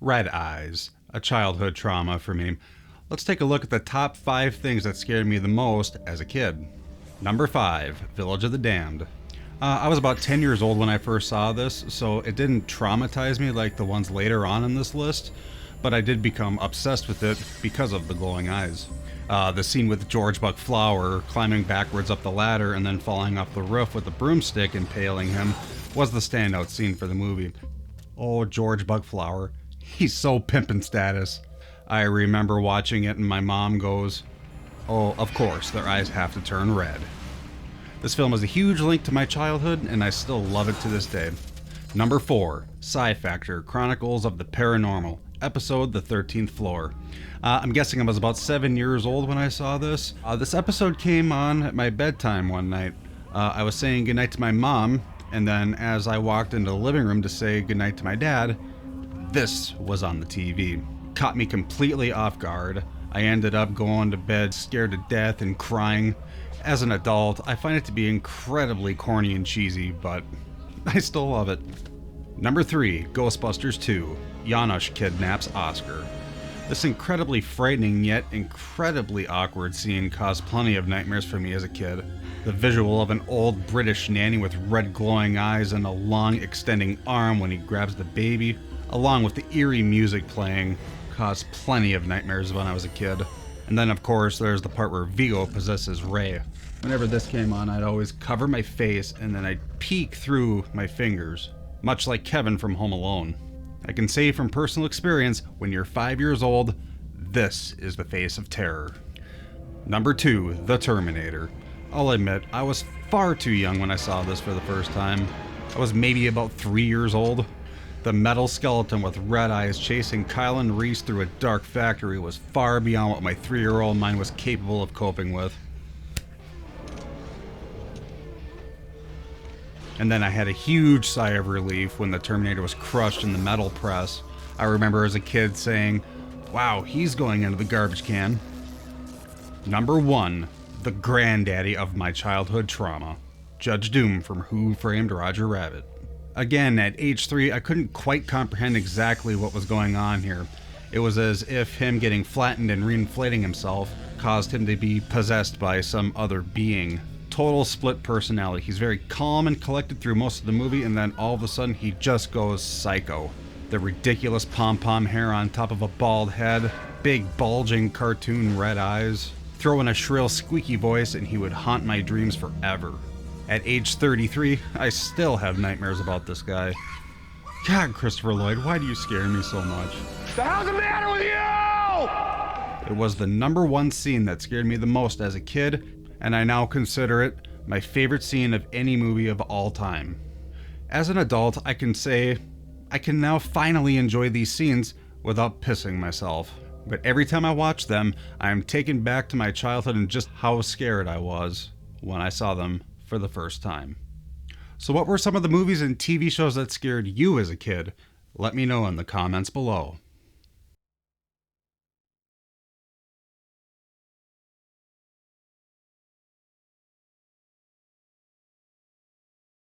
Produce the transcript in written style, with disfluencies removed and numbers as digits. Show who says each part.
Speaker 1: Red eyes, a childhood trauma for me. Let's take a look at the top 5 things that scared me the most as a kid. Number 5, Village of the Damned. I was about 10 years old when I first saw this, so it didn't traumatize me like the ones later on in this list, but I did become obsessed with it because of the glowing eyes. The scene with George Buck Flower climbing backwards up the ladder and then falling off the roof with a broomstick impaling him was the standout scene for the movie. Oh, George Buck Flower. He's so pimpin' status. I remember watching it and my mom goes, "Oh, of course, their eyes have to turn red." This film is a huge link to my childhood and I still love it to this day. Number 4, Psi Factor, Chronicles of the Paranormal, episode The 13th Floor. I'm guessing I was about 7 years old when I saw this. This episode came on at my bedtime one night. I was saying goodnight to my mom, and then as I walked into the living room to say goodnight to my dad, this was on the TV. Caught me completely off guard. I ended up going to bed scared to death and crying. As an adult, I find it to be incredibly corny and cheesy, but I still love it. Number 3, Ghostbusters II, Janusz kidnaps Oscar. This incredibly frightening yet incredibly awkward scene caused plenty of nightmares for me as a kid. The visual of an old British nanny with red glowing eyes and a long extending arm when he grabs the baby, along with the eerie music playing, caused plenty of nightmares when I was a kid. And then of course there's the part where Vigo possesses Ray. Whenever this came on, I'd always cover my face and then I'd peek through my fingers, much like Kevin from Home Alone. I can say from personal experience, when you're 5 years old, this is the face of terror. Number 2, The Terminator. I'll admit, I was far too young when I saw this for the first time. I was maybe about 3 years old. The metal skeleton with red eyes chasing Kylan Reese through a dark factory was far beyond what my 3-year-old mind was capable of coping with. And then I had a huge sigh of relief when the Terminator was crushed in the metal press. I remember as a kid saying, "Wow, he's going into the garbage can." Number 1, the granddaddy of my childhood trauma, Judge Doom from Who Framed Roger Rabbit. Again, at age 3, I couldn't quite comprehend exactly what was going on here. It was as if him getting flattened and reinflating himself caused him to be possessed by some other being. Total split personality. He's very calm and collected through most of the movie, and then all of a sudden he just goes psycho. The ridiculous pom-pom hair on top of a bald head, big bulging cartoon red eyes, throw in a shrill squeaky voice and he would haunt my dreams forever. At age 33, I still have nightmares about this guy. God, Christopher Lloyd, why do you scare me so much?
Speaker 2: The hell's the matter with you?
Speaker 1: It was the number 1 scene that scared me the most as a kid, and I now consider it my favorite scene of any movie of all time. As an adult, I can say I can now finally enjoy these scenes without pissing myself. But every time I watch them, I am taken back to my childhood and just how scared I was when I saw them for the first time. So what were some of the movies and TV shows that scared you as a kid? Let me know in the comments below.